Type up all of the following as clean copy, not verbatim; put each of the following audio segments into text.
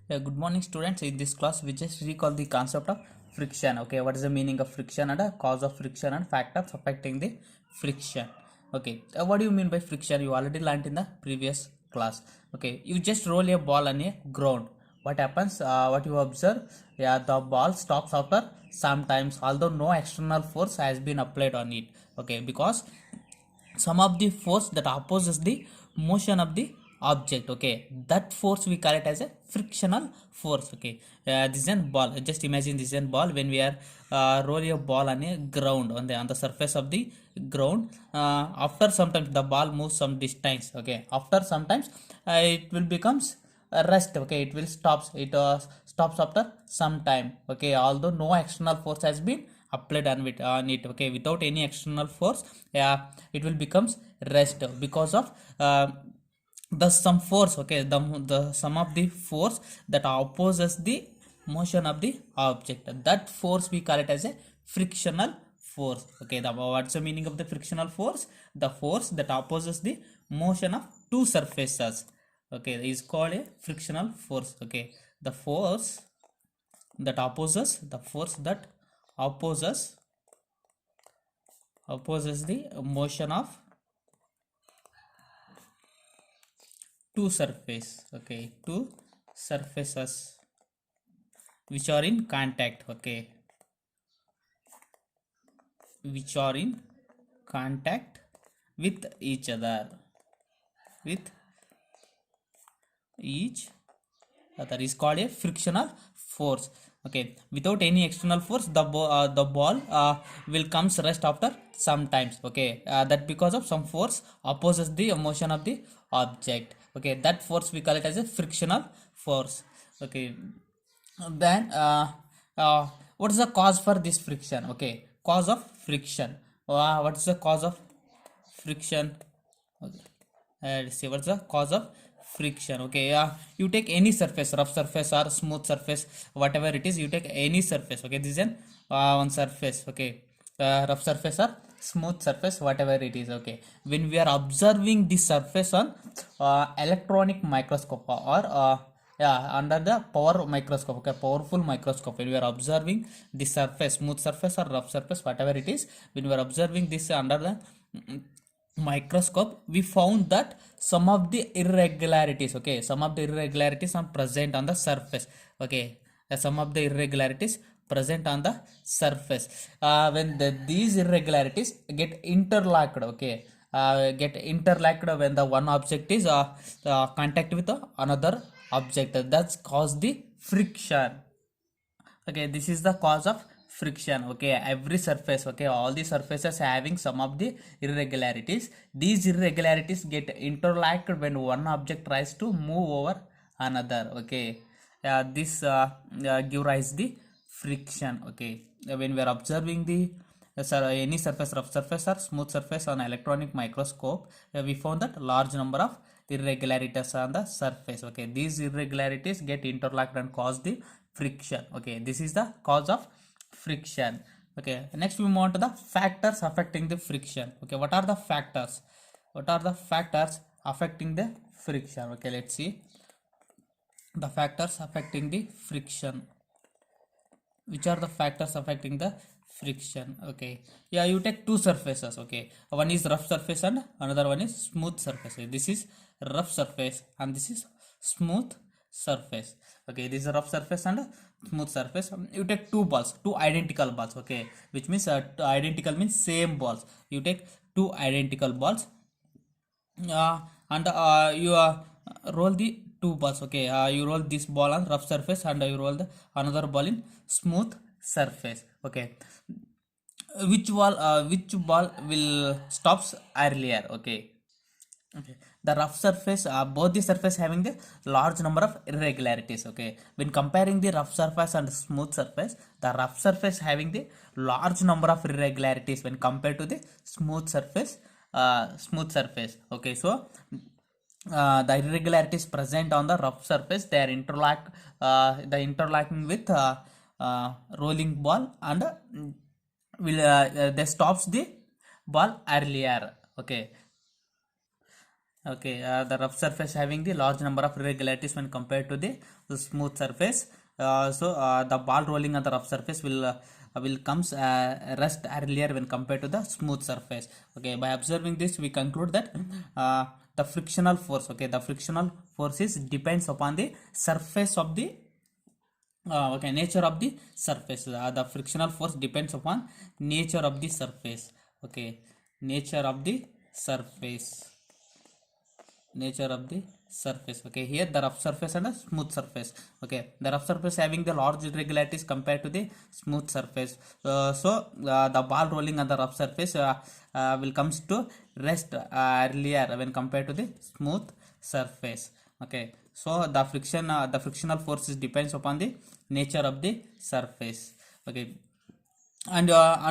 Good morning, students. In this class, we just recall the concept of friction. Okay, what is the meaning of friction and a cause of friction and factors affecting the friction? Okay, what do you mean by friction? You already learned in the previous class. Okay, you just roll a ball on a ground. What happens? What you observe? Yeah, the ball stops after sometimes, although no external force has been applied on it. Okay, because some of the force that opposes the motion of the object, okay, that force we call it as a frictional force. Okay, this is a ball. Just imagine this is a ball. When we are rolling a ball on a ground, on the surface of the ground, after sometimes the ball moves some distance. Okay, after sometimes it will becomes rest. Okay, it will stops. It stops after some time. Okay, although no external force has been applied on it. Okay, without any external force, yeah, it will becomes rest because of the some force. Okay, the sum of the force that opposes the motion of the object, that force we call it as a frictional force. Okay, what's the meaning of the frictional force? The force that opposes the motion of two surfaces, okay, is called a frictional force. Okay, the force that opposes the force that opposes opposes the motion of two surface. Okay, two surfaces which are in contact. Okay, which are in contact with each other, with each other is called a frictional force. Okay, without any external force, the ball will comes rest after sometimes. Okay, that because of some force opposes the motion of the object. Okay, that force we call it as a frictional force. Okay, then what is the cause for this friction? Okay, cause of friction. What is the cause of friction? Okay. Let's see what's the cause of friction. Okay, you take any surface, rough surface or smooth surface, whatever it is, you take any surface. Okay, this is an one surface. Okay, rough surface or smooth surface, whatever it is. Okay, when we are observing this surface on electronic microscope or yeah, under the power microscope. Okay, powerful microscope, when we are observing the surface, smooth surface or rough surface, whatever it is, when we are observing this under the microscope, we found that some of the irregularities, okay, some of the irregularities are present on the surface. Okay, some of the irregularities present on the surface. When these irregularities get interlocked, okay, get interlocked when the one object is contact with another object, that's cause the friction. Okay, this is the cause of friction. Okay, every surface, okay, all the surfaces having some of the irregularities, these irregularities get interlocked when one object tries to move over another. Okay, this give rise the friction. Okay, when we are observing the any surface, rough surface or smooth surface on electronic microscope, we found that large number of irregularities on the surface. Okay, these irregularities get interlocked and cause the friction. Okay, this is the cause of friction. Okay, next we move on to the factors affecting the friction. Okay, what are the factors? What are the factors affecting the friction? Okay, let's see the factors affecting the friction. Which are the factors affecting the friction? Okay, yeah, you take two surfaces. Okay, one is rough surface and another one is smooth surface. This is rough surface and this is smooth surface. Okay, this is a rough surface and a smooth surface. You take two balls, two identical balls. Okay, which means identical means same balls. You take two identical balls, and you roll the two balls. Okay, you roll this ball on rough surface and you roll the another ball in smooth surface. Okay, which ball will stops earlier? Okay, okay, the rough surface, both the surface having the large number of irregularities. Okay, when comparing the rough surface and smooth surface, the rough surface having the large number of irregularities when compared to the smooth surface. Smooth surface. Okay, so the irregularities present on the rough surface, they are the interlocking with rolling ball and will, they stops the ball earlier. Okay, Okay, the rough surface having the large number of irregularities when compared to the smooth surface. The ball rolling on the rough surface will comes rest earlier when compared to the smooth surface. Okay, by observing this, we conclude that the frictional force. Okay, the frictional forces depends upon the surface of the okay, nature of the surface. The frictional force depends upon nature of the surface. Okay, nature of the surface, nature of the surface. Okay, here the rough surface and a smooth surface. Okay, the rough surface having the large irregularities compared to the smooth surface. The ball rolling on the rough surface will comes to rest earlier when compared to the smooth surface. Okay, so the frictional forces depends upon the nature of the surface. Okay, and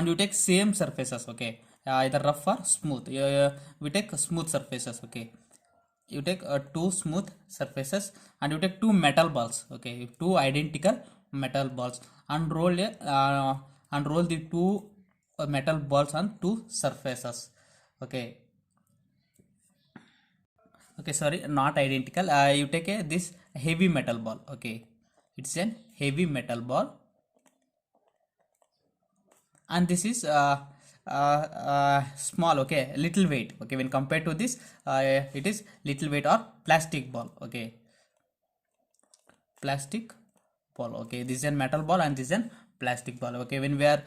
you take same surfaces. Okay, either rough or smooth. We take smooth surfaces. Okay, you take two smooth surfaces and you take two metal balls. Okay, two identical metal balls, and roll the two metal balls on two surfaces. Okay, okay, sorry, not identical. You take this heavy metal ball. Okay, it's an heavy metal ball, and this is small. Okay, little weight. Okay, when compared to this, it is little weight or plastic ball. Okay, plastic ball. Okay, this is a metal ball and this is a plastic ball. Okay, when we are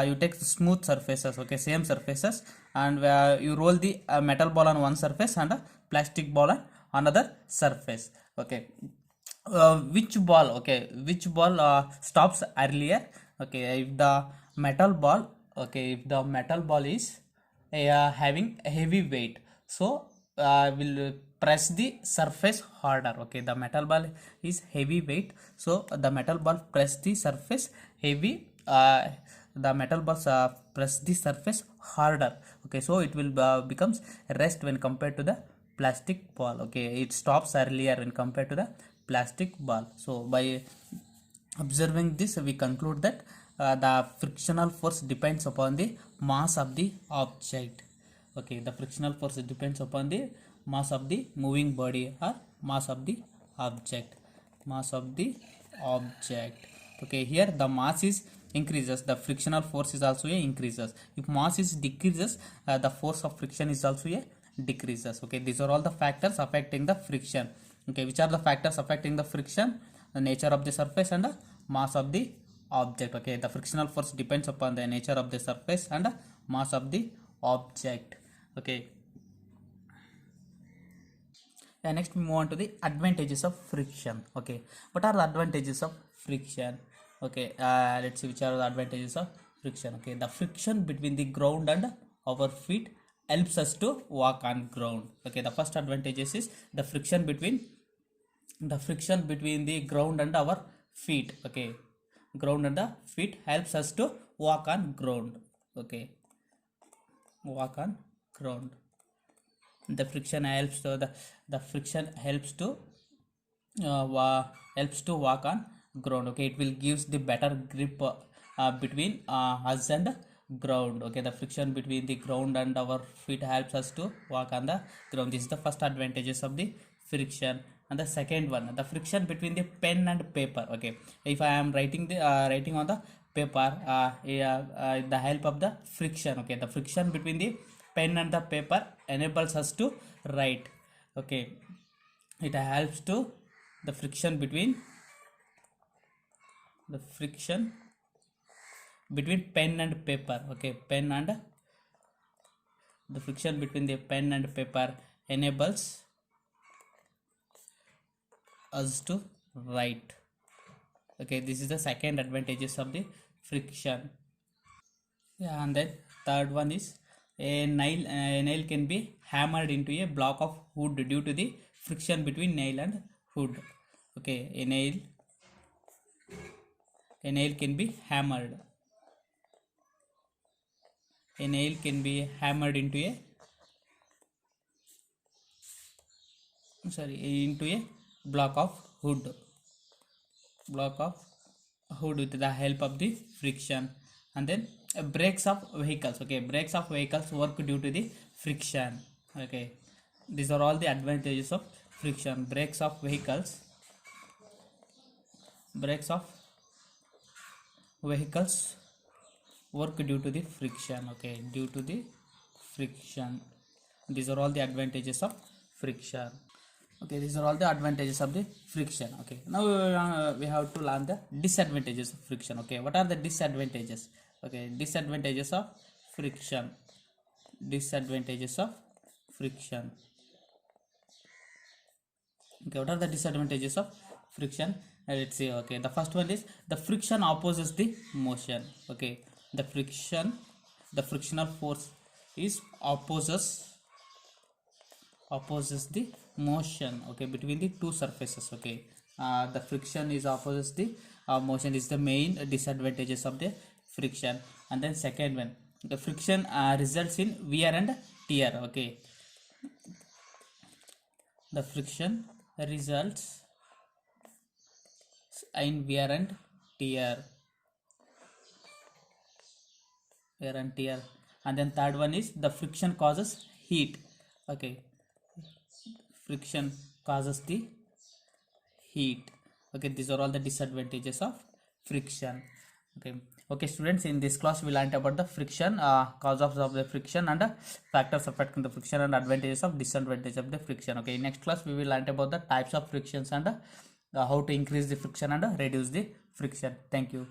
you take smooth surfaces. Okay, same surfaces, and you roll the metal ball on one surface and a plastic ball on another surface. Okay, which ball, okay, which ball stops earlier? Okay, if the metal ball, okay, if the metal ball is having a heavy weight, so will press the surface harder. Okay, the metal ball is heavy weight, so the metal ball press the surface heavy, the metal balls press the surface harder. Okay, so it will becomes rest when compared to the plastic ball. Okay, it stops earlier when compared to the plastic ball. So by observing this, we conclude that the frictional force depends upon the mass of the object. Okay, the frictional force depends upon the mass of the moving body or mass of the object, mass of the object. Okay, here the mass is increases, the frictional force is also a increases. If mass is decreases, the force of friction is also a decreases. Okay, these are all the factors affecting the friction. Okay, which are the factors affecting the friction? The nature of the surface and the mass of the object. Okay, the frictional force depends upon the nature of the surface and the mass of the object. Okay, next we move on to the advantages of friction. Okay, what are the advantages of friction? Okay, let's see which are the advantages of friction. Okay, the friction between the ground and our feet helps us to walk on ground. Okay, the first advantages is the friction between the ground and our feet. Okay, ground and the feet helps us to walk on ground. Okay, walk on ground. The friction helps to the friction helps to walk on ground. Okay, it will gives the better grip between us and ground. Okay, the friction between the ground and our feet helps us to walk on the ground. This is the first advantages of the friction. And the second one, the friction between the pen and paper. Okay, if I am writing the writing on the paper, the help of the friction. Okay, the friction between the pen and the paper enables us to write. Okay, it helps to the friction between pen and paper. Okay, pen and the friction between the pen and paper enables us to write. Okay, this is the second advantages of the friction. Yeah, and then third one is a nail can be hammered into a block of wood due to the friction between nail and wood. Okay, a nail can be hammered. A nail can be hammered into a block of wood with the help of the friction. And then brakes of vehicles. Okay, brakes of vehicles work due to the friction. Okay, These are all the advantages of friction. Brakes of vehicles work due to the friction. Okay, due to the friction. These are all the advantages of friction. Okay, these are all the advantages of the friction. Okay, now we have to learn the disadvantages of friction. Okay, what are the disadvantages? Okay, disadvantages of friction. Disadvantages of friction. Okay, what are the disadvantages of friction? Let's see. Okay, the first one is the friction opposes the motion. Okay, the frictional force is opposes the motion. Okay, between the two surfaces. Okay, the friction is opposes the motion is the main disadvantages of the friction. And then second one, the friction results in wear and tear. Okay, the friction results in tear wear and tear. And then third one is the friction causes heat. Okay, friction causes the heat. Okay, these are all the disadvantages of friction. Okay, okay students, in this class we learned about the friction, causes of the friction, and factors affecting the friction, and advantages of disadvantages of the friction. Okay, in next class we will learn about the types of frictions, and how to increase the friction and reduce the friction. Thank you.